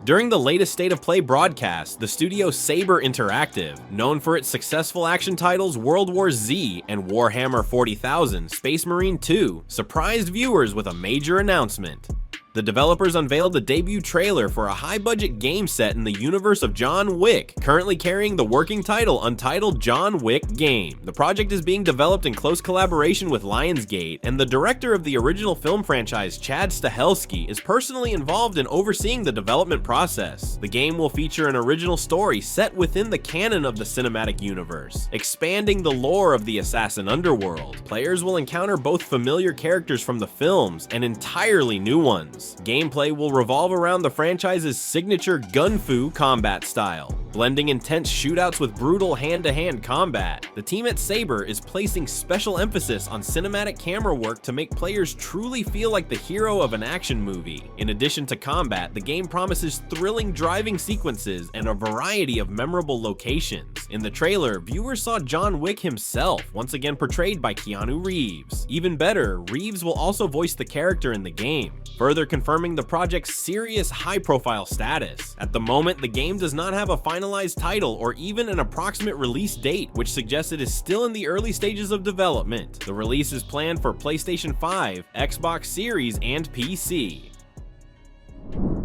During the latest State of Play broadcast, the studio Saber Interactive, known for its successful action titles World War Z and Warhammer 40,000 Space Marine 2, surprised viewers with a major announcement. The developers unveiled the debut trailer for a high-budget game set in the universe of John Wick, currently carrying the working title Untitled John Wick Game. The project is being developed in close collaboration with Lionsgate, and the director of the original film franchise, Chad Stahelski, is personally involved in overseeing the development process. The game will feature an original story set within the canon of the cinematic universe, expanding the lore of the assassin underworld. Players will encounter both familiar characters from the films and entirely new ones. Gameplay will revolve around the franchise's signature gun-fu combat style, blending intense shootouts with brutal hand-to-hand combat. The team at Saber is placing special emphasis on cinematic camera work to make players truly feel like the hero of an action movie. In addition to combat, the game promises thrilling driving sequences and a variety of memorable locations. In the trailer, viewers saw John Wick himself, once again portrayed by Keanu Reeves. Even better, Reeves will also voice the character in the game, further confirming the project's serious high-profile status. At the moment, the game does not have a finalized title or even an approximate release date, which suggests it is still in the early stages of development. The release is planned for PlayStation 5, Xbox Series, and PC.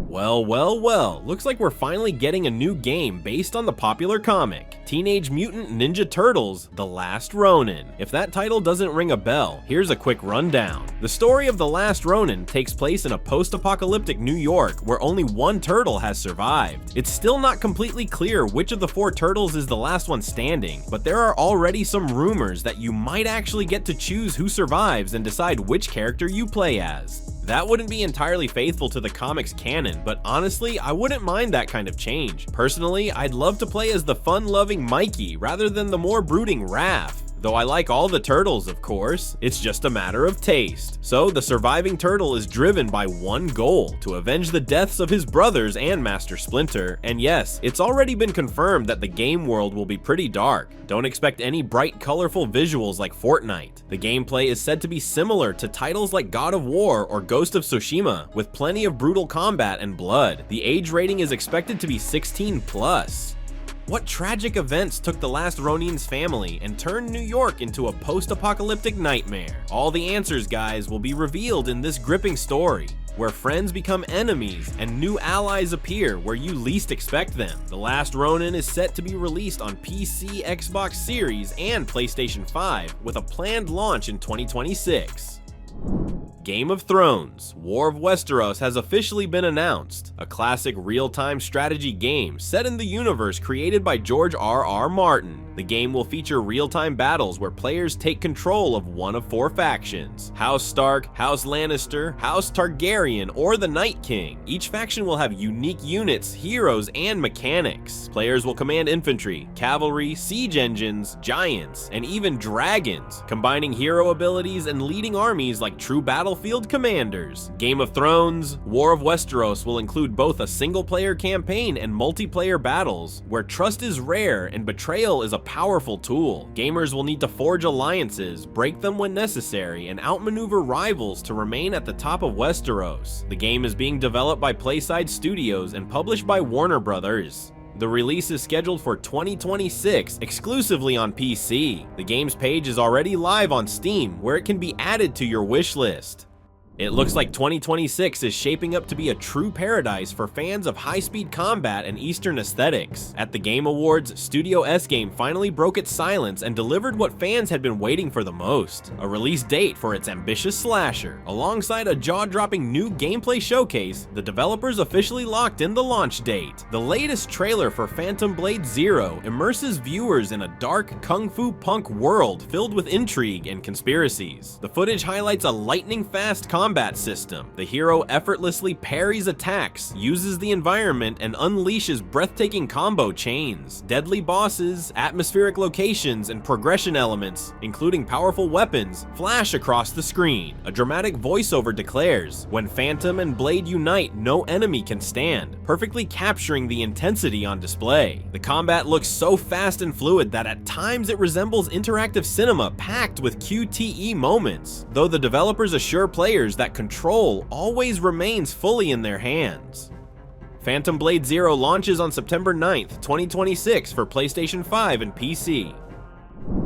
Well, looks like we're finally getting a new game based on the popular comic, Teenage Mutant Ninja Turtles: The Last Ronin. If that title doesn't ring a bell, here's a quick rundown. The story of The Last Ronin takes place in a post-apocalyptic New York where only one turtle has survived. It's still not completely clear which of the four turtles is the last one standing, but there are already some rumors that you might actually get to choose who survives and decide which character you play as. That wouldn't be entirely faithful to the comics canon, but honestly, I wouldn't mind that kind of change. Personally, I'd love to play as the fun-loving Mikey rather than the more brooding Raph. Though I like all the turtles, of course, it's just a matter of taste. So the surviving turtle is driven by one goal: to avenge the deaths of his brothers and Master Splinter. And yes, it's already been confirmed that the game world will be pretty dark. Don't expect any bright, colorful visuals like Fortnite. The gameplay is said to be similar to titles like God of War or Ghost of Tsushima, with plenty of brutal combat and blood. The age rating is expected to be 16+. What tragic events took the last Ronin's family and turned New York into a post-apocalyptic nightmare? All the answers, guys, will be revealed in this gripping story, where friends become enemies and new allies appear where you least expect them. The Last Ronin is set to be released on PC, Xbox Series, and PlayStation 5, with a planned launch in 2026. Game of Thrones: War of Westeros has officially been announced, a classic real-time strategy game set in the universe created by George R.R. Martin. The game will feature real-time battles where players take control of one of four factions: House Stark, House Lannister, House Targaryen, or the Night King. Each faction will have unique units, heroes, and mechanics. Players will command infantry, cavalry, siege engines, giants, and even dragons, combining hero abilities and leading armies like true battlefield commanders. Game of Thrones: War of Westeros will include both a single-player campaign and multiplayer battles, where trust is rare and betrayal is a powerful tool. Gamers will need to forge alliances, break them when necessary, and outmaneuver rivals to remain at the top of Westeros. The game is being developed by Playside Studios and published by Warner Brothers. The release is scheduled for 2026, exclusively on PC. The game's page is already live on Steam, where it can be added to your wish list. It looks like 2026 is shaping up to be a true paradise for fans of high-speed combat and Eastern aesthetics. At the Game Awards, Studio S Game finally broke its silence and delivered what fans had been waiting for the most: a release date for its ambitious slasher. Alongside a jaw-dropping new gameplay showcase, the developers officially locked in the launch date. The latest trailer for Phantom Blade Zero immerses viewers in a dark kung fu punk world filled with intrigue and conspiracies. The footage highlights a lightning-fast combat system. The hero effortlessly parries attacks, uses the environment, and unleashes breathtaking combo chains. Deadly bosses, atmospheric locations, and progression elements, including powerful weapons, flash across the screen. A dramatic voiceover declares, "When Phantom and Blade unite, no enemy can stand," perfectly capturing the intensity on display. The combat looks so fast and fluid that at times it resembles interactive cinema packed with QTE moments, though the developers assure players that control always remains fully in their hands. Phantom Blade Zero launches on September 9th, 2026 for PlayStation 5 and PC.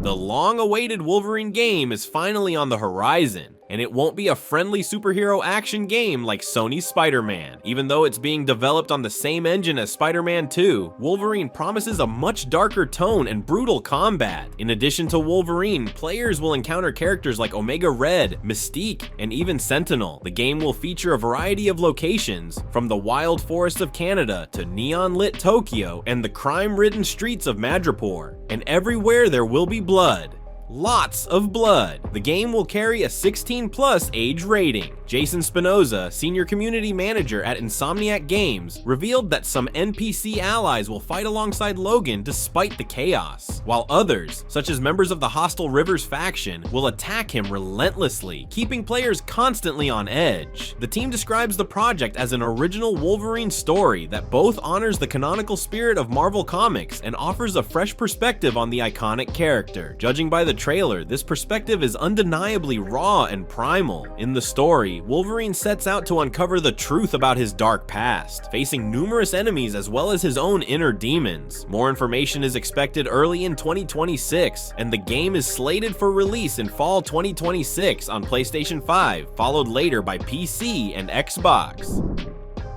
The long-awaited Wolverine game is finally on the horizon, and it won't be a friendly superhero action game like Sony's Spider-Man. Even though it's being developed on the same engine as Spider-Man 2, Wolverine promises a much darker tone and brutal combat. In addition to Wolverine, players will encounter characters like Omega Red, Mystique, and even Sentinel. The game will feature a variety of locations, from the wild forests of Canada to neon-lit Tokyo and the crime-ridden streets of Madripoor. And everywhere there will be blood. Lots of blood. The game will carry a 16+ age rating. Jason Spinoza, senior community manager at Insomniac Games, revealed that some NPC allies will fight alongside Logan despite the chaos, while others, such as members of the hostile Rivers faction, will attack him relentlessly, keeping players constantly on edge. The team describes the project as an original Wolverine story that both honors the canonical spirit of Marvel Comics and offers a fresh perspective on the iconic character. Judging by the trailer, this perspective is undeniably raw and primal. In the story, Wolverine sets out to uncover the truth about his dark past, facing numerous enemies as well as his own inner demons. More information is expected early in 2026, and the game is slated for release in fall 2026 on PlayStation 5, followed later by PC and Xbox.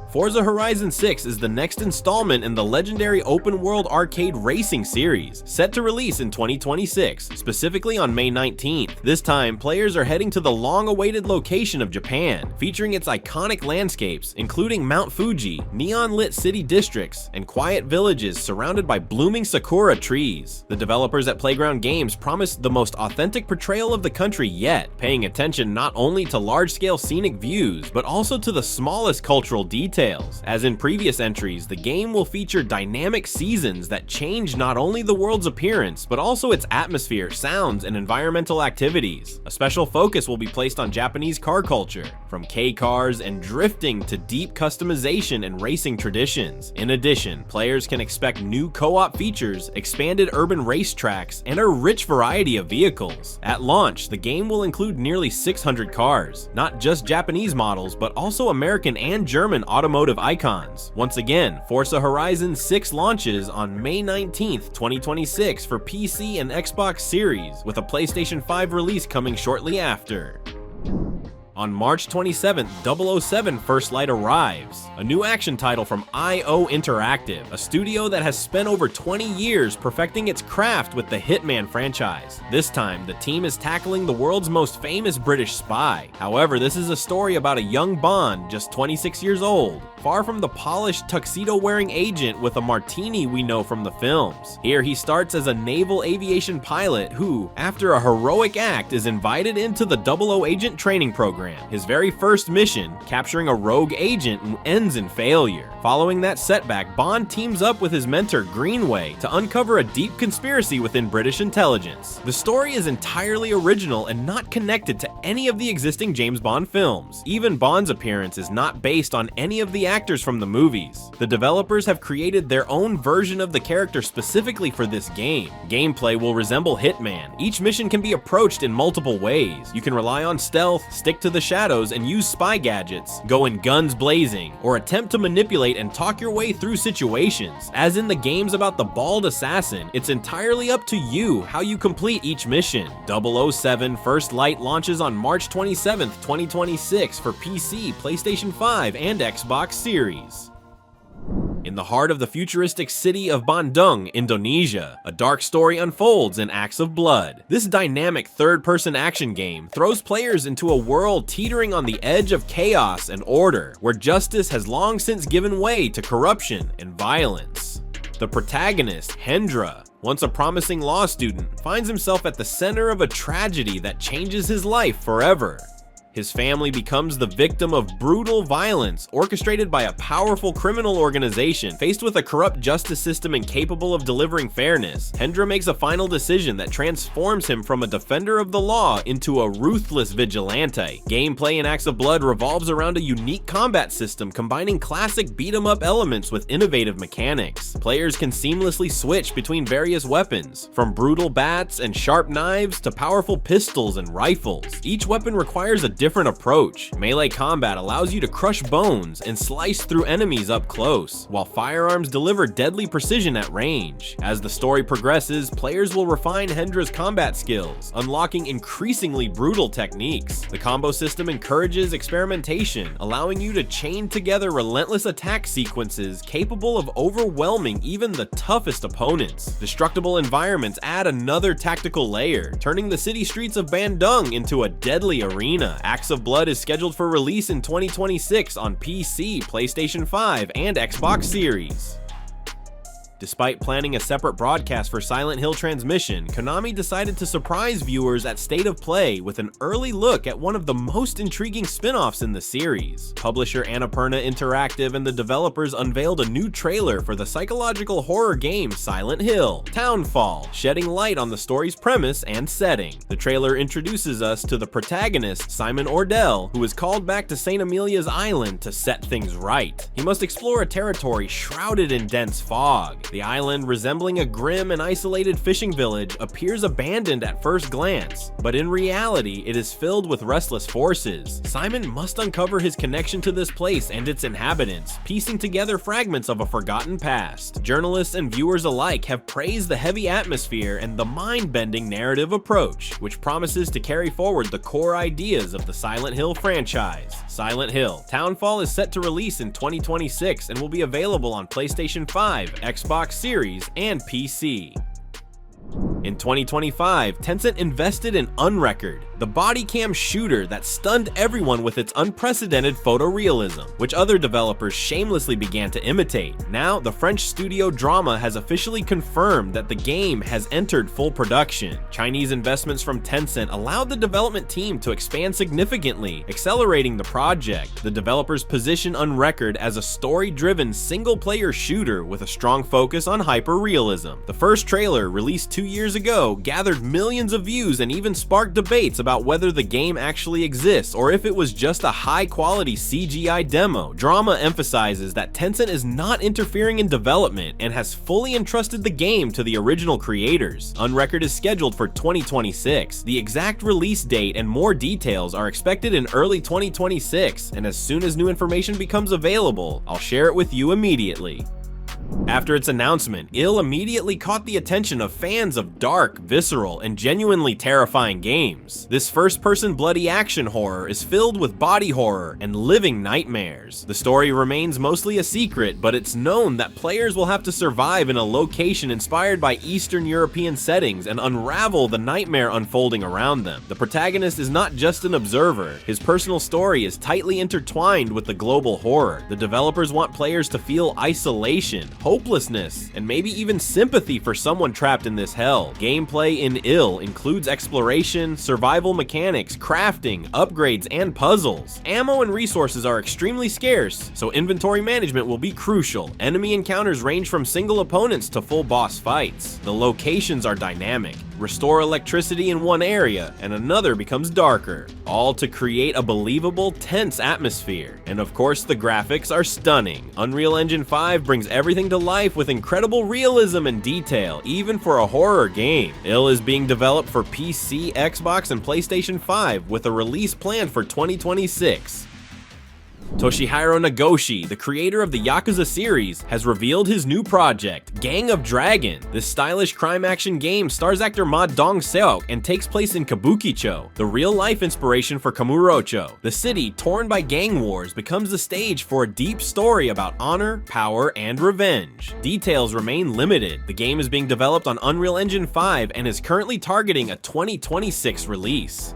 Forza Horizon 6 is the next installment in the legendary open-world arcade racing series, set to release in 2026, specifically on May 19th. This time, players are heading to the long-awaited location of Japan, featuring its iconic landscapes, including Mount Fuji, neon-lit city districts, and quiet villages surrounded by blooming sakura trees. The developers at Playground Games promised the most authentic portrayal of the country yet, paying attention not only to large-scale scenic views, but also to the smallest cultural details. As in previous entries, the game will feature dynamic seasons that change not only the world's appearance, but also its atmosphere, sounds, and environmental activities. A special focus will be placed on Japanese car culture, from K-cars and drifting to deep customization and racing traditions. In addition, players can expect new co-op features, expanded urban racetracks, and a rich variety of vehicles. At launch, the game will include nearly 600 cars, not just Japanese models, but also American and German automotive icons. Once again, Forza Horizon 6 launches on May 19th, 2026 for PC and Xbox Series, with a PlayStation 5 release coming shortly after. On March 27th, 007 First Light arrives, a new action title from IO Interactive, a studio that has spent over 20 years perfecting its craft with the Hitman franchise. This time, the team is tackling the world's most famous British spy. However, this is a story about a young Bond, just 26 years old, far from the polished tuxedo-wearing agent with a martini we know from the films. Here he starts as a naval aviation pilot who, after a heroic act, is invited into the 00 agent training program. His very first mission, capturing a rogue agent, ends in failure. Following that setback, Bond teams up with his mentor Greenway to uncover a deep conspiracy within British intelligence. The story is entirely original and not connected to any of the existing James Bond films. Even Bond's appearance is not based on any of the actors from the movies. The developers have created their own version of the character specifically for this game. Gameplay will resemble Hitman. Each mission can be approached in multiple ways. You can rely on stealth, stick to the shadows, and use spy gadgets, go in guns blazing, or attempt to manipulate and talk your way through situations. As in the games about the bald assassin, it's entirely up to you how you complete each mission. 007 First Light launches on March 27th, 2026 for PC, PlayStation 5, and Xbox Series. In the heart of the futuristic city of Bandung, Indonesia, a dark story unfolds in acts of blood. This dynamic third-person action game throws players into a world teetering on the edge of chaos and order, where justice has long since given way to corruption and violence. The protagonist, Hendra, once a promising law student, finds himself at the center of a tragedy that changes his life forever. His family becomes the victim of brutal violence orchestrated by a powerful criminal organization. Faced with a corrupt justice system incapable of delivering fairness, Hendra makes a final decision that transforms him from a defender of the law into a ruthless vigilante. Gameplay in Acts of Blood revolves around a unique combat system combining classic beat-em-up elements with innovative mechanics. Players can seamlessly switch between various weapons, from brutal bats and sharp knives to powerful pistols and rifles. Each weapon requires a different different approach. Melee combat allows you to crush bones and slice through enemies up close, while firearms deliver deadly precision at range. As the story progresses, players will refine Hendra's combat skills, unlocking increasingly brutal techniques. The combo system encourages experimentation, allowing you to chain together relentless attack sequences capable of overwhelming even the toughest opponents. Destructible environments add another tactical layer, turning the city streets of Bandung into a deadly arena. Acts of Blood is scheduled for release in 2026 on PC, PlayStation 5, and Xbox Series. Despite planning a separate broadcast for Silent Hill Transmission, Konami decided to surprise viewers at State of Play with an early look at one of the most intriguing spin-offs in the series. Publisher Annapurna Interactive and the developers unveiled a new trailer for the psychological horror game Silent Hill Townfall, shedding light on the story's premise and setting. The trailer introduces us to the protagonist, Simon Ordell, who is called back to St. Amelia's Island to set things right. He must explore a territory shrouded in dense fog. The island, resembling a grim and isolated fishing village, appears abandoned at first glance, but in reality, it is filled with restless forces. Simon must uncover his connection to this place and its inhabitants, piecing together fragments of a forgotten past. Journalists and viewers alike have praised the heavy atmosphere and the mind-bending narrative approach, which promises to carry forward the core ideas of the Silent Hill franchise. Silent Hill Townfall is set to release in 2026 and will be available on PlayStation 5, Xbox Series, and PC. In 2025, Tencent invested in Unrecord, the body cam shooter that stunned everyone with its unprecedented photorealism, which other developers shamelessly began to imitate. Now, the French studio Drama has officially confirmed that the game has entered full production. Chinese investments from Tencent allowed the development team to expand significantly, accelerating the project. The developers position Unrecord as a story-driven single-player shooter with a strong focus on hyper-realism. The first trailer, released 2 years ago, gathered millions of views and even sparked debates about whether the game actually exists or if it was just a high-quality CGI demo. Drama emphasizes that Tencent is not interfering in development and has fully entrusted the game to the original creators. Unrecord is scheduled for 2026. The exact release date and more details are expected in early 2026, and as soon as new information becomes available, I'll share it with you immediately. After its announcement, ill immediately caught the attention of fans of dark, visceral, and genuinely terrifying games. This first-person bloody action horror is filled with body horror and living nightmares. The story remains mostly a secret, but it's known that players will have to survive in a location inspired by Eastern European settings and unravel the nightmare unfolding around them. The protagonist is not just an observer. His personal story is tightly intertwined with the global horror. The developers want players to feel isolation, hopelessness, and maybe even sympathy for someone trapped in this hell. Gameplay in Ill includes exploration, survival mechanics, crafting, upgrades, and puzzles. Ammo and resources are extremely scarce, so inventory management will be crucial. Enemy encounters range from single opponents to full boss fights. The locations are dynamic. Restore electricity in one area, and another becomes darker, all to create a believable, tense atmosphere. And of course, the graphics are stunning. Unreal Engine 5 brings everything to life with incredible realism and detail, even for a horror game. Ill is being developed for PC, Xbox, and PlayStation 5, with a release planned for 2026. Toshihiro Nagoshi, the creator of the Yakuza series, has revealed his new project, Gang of Dragon. This stylish crime-action game stars actor Ma Dong-seok and takes place in Kabukicho, the real-life inspiration for Kamurocho. The city, torn by gang wars, becomes the stage for a deep story about honor, power, and revenge. Details remain limited. The game is being developed on Unreal Engine 5 and is currently targeting a 2026 release.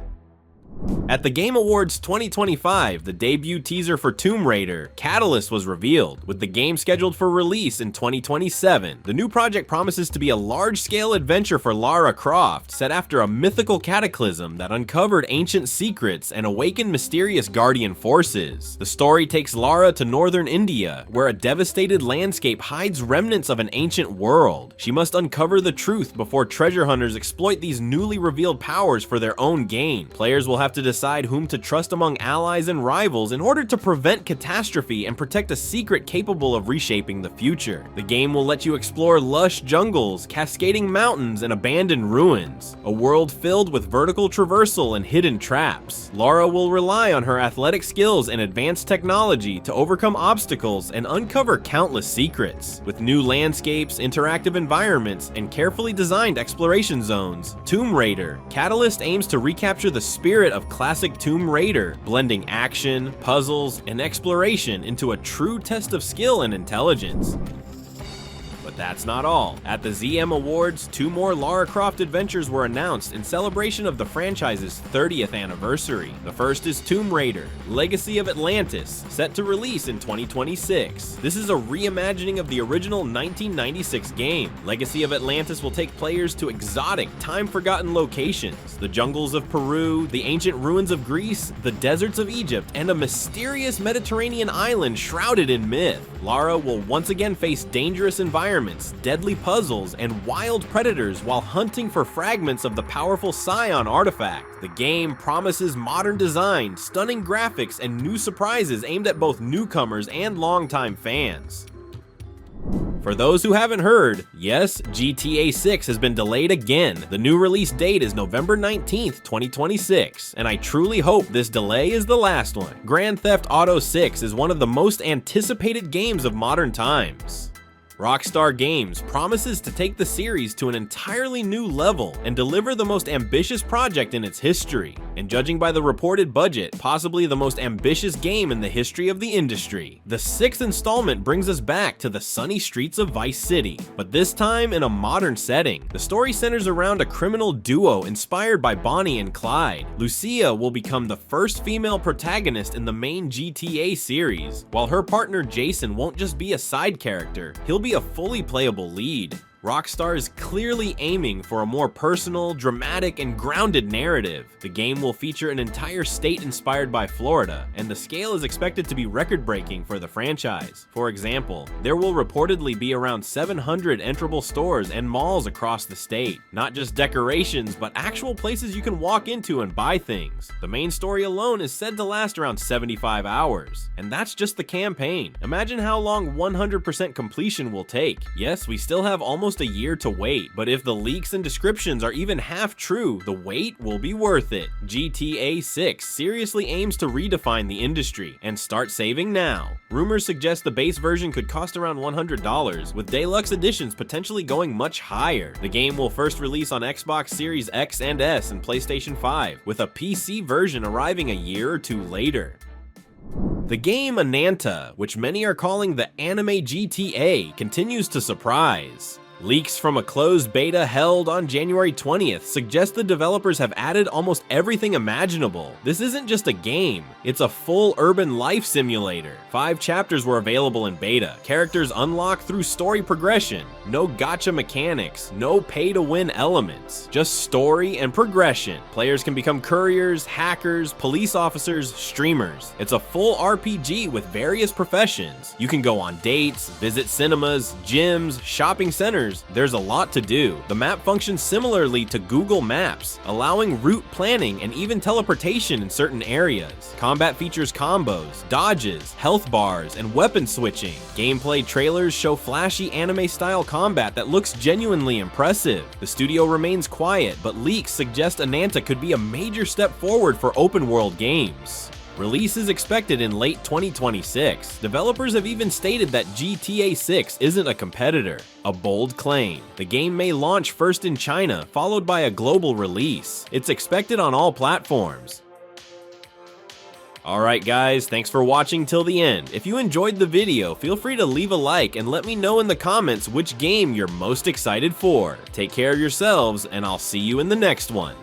At the Game Awards 2025, the debut teaser for Tomb Raider, Catalyst, was revealed, with the game scheduled for release in 2027. The new project promises to be a large-scale adventure for Lara Croft, set after a mythical cataclysm that uncovered ancient secrets and awakened mysterious guardian forces. The story takes Lara to northern India, where a devastated landscape hides remnants of an ancient world. She must uncover the truth before treasure hunters exploit these newly revealed powers for their own gain. Players will have have to decide whom to trust among allies and rivals in order to prevent catastrophe and protect a secret capable of reshaping the future. The game will let you explore lush jungles, cascading mountains, and abandoned ruins, a world filled with vertical traversal and hidden traps. Lara will rely on her athletic skills and advanced technology to overcome obstacles and uncover countless secrets. With new landscapes, interactive environments, and carefully designed exploration zones, Tomb Raider Catalyst aims to recapture the spirit of classic Tomb Raider, blending action, puzzles, and exploration into a true test of skill and intelligence. But that's not all. At the ZM Awards, 2 more Lara Croft adventures were announced in celebration of the franchise's 30th anniversary. The first is Tomb Raider Legacy of Atlantis, set to release in 2026. This is a reimagining of the original 1996 game. Legacy of Atlantis will take players to exotic, time-forgotten locations: the jungles of Peru, the ancient ruins of Greece, the deserts of Egypt, and a mysterious Mediterranean island shrouded in myth. Lara will once again face dangerous environments, deadly puzzles, and wild predators while hunting for fragments of the powerful Scion artifact. The game promises modern design, stunning graphics, and new surprises aimed at both newcomers and longtime fans. For those who haven't heard, yes, GTA 6 has been delayed again. The new release date is November 19th, 2026, and I truly hope this delay is the last one. Grand Theft Auto 6 is one of the most anticipated games of modern times. Rockstar Games promises to take the series to an entirely new level and deliver the most ambitious project in its history. And judging by the reported budget, possibly the most ambitious game in the history of the industry. The 6th installment brings us back to the sunny streets of Vice City, but this time in a modern setting. The story centers around a criminal duo inspired by Bonnie and Clyde. Lucia will become the first female protagonist in the main GTA series, while her partner Jason won't just be a side character, he'll be a fully playable lead. Rockstar is clearly aiming for a more personal, dramatic, and grounded narrative. The game will feature an entire state inspired by Florida, and the scale is expected to be record-breaking for the franchise. For example, there will reportedly be around 700 enterable stores and malls across the state. Not just decorations, but actual places you can walk into and buy things. The main story alone is said to last around 75 hours, and that's just the campaign. Imagine how long 100% completion will take. Yes, we still have almost a year to wait, but if the leaks and descriptions are even half true, the wait will be worth it. GTA 6 seriously aims to redefine the industry, and start saving now. Rumors suggest the base version could cost around $100, with deluxe editions potentially going much higher. The game will first release on Xbox Series X and S and PlayStation 5, with a PC version arriving a year or 2 later. The game Ananta, which many are calling the anime GTA, continues to surprise. Leaks from a closed beta held on January 20th suggest the developers have added almost everything imaginable. This isn't just a game, it's a full urban life simulator. 5 chapters were available in beta. Characters unlock through story progression. No gacha mechanics, no pay-to-win elements. Just story and progression. Players can become couriers, hackers, police officers, streamers. It's a full RPG with various professions. You can go on dates, visit cinemas, gyms, shopping centers. There's a lot to do. The map functions similarly to Google Maps, allowing route planning and even teleportation in certain areas. Combat features combos, dodges, health bars, and weapon switching. Gameplay trailers show flashy anime-style combat that looks genuinely impressive. The studio remains quiet, but leaks suggest Ananta could be a major step forward for open-world games. Release is expected in late 2026. Developers have even stated that GTA 6 isn't a competitor, a bold claim. The game may launch first in China, followed by a global release. It's expected on all platforms. Alright guys, thanks for watching till the end. If you enjoyed the video, feel free to leave a like and let me know in the comments which game you're most excited for. Take care of yourselves, and I'll see you in the next one.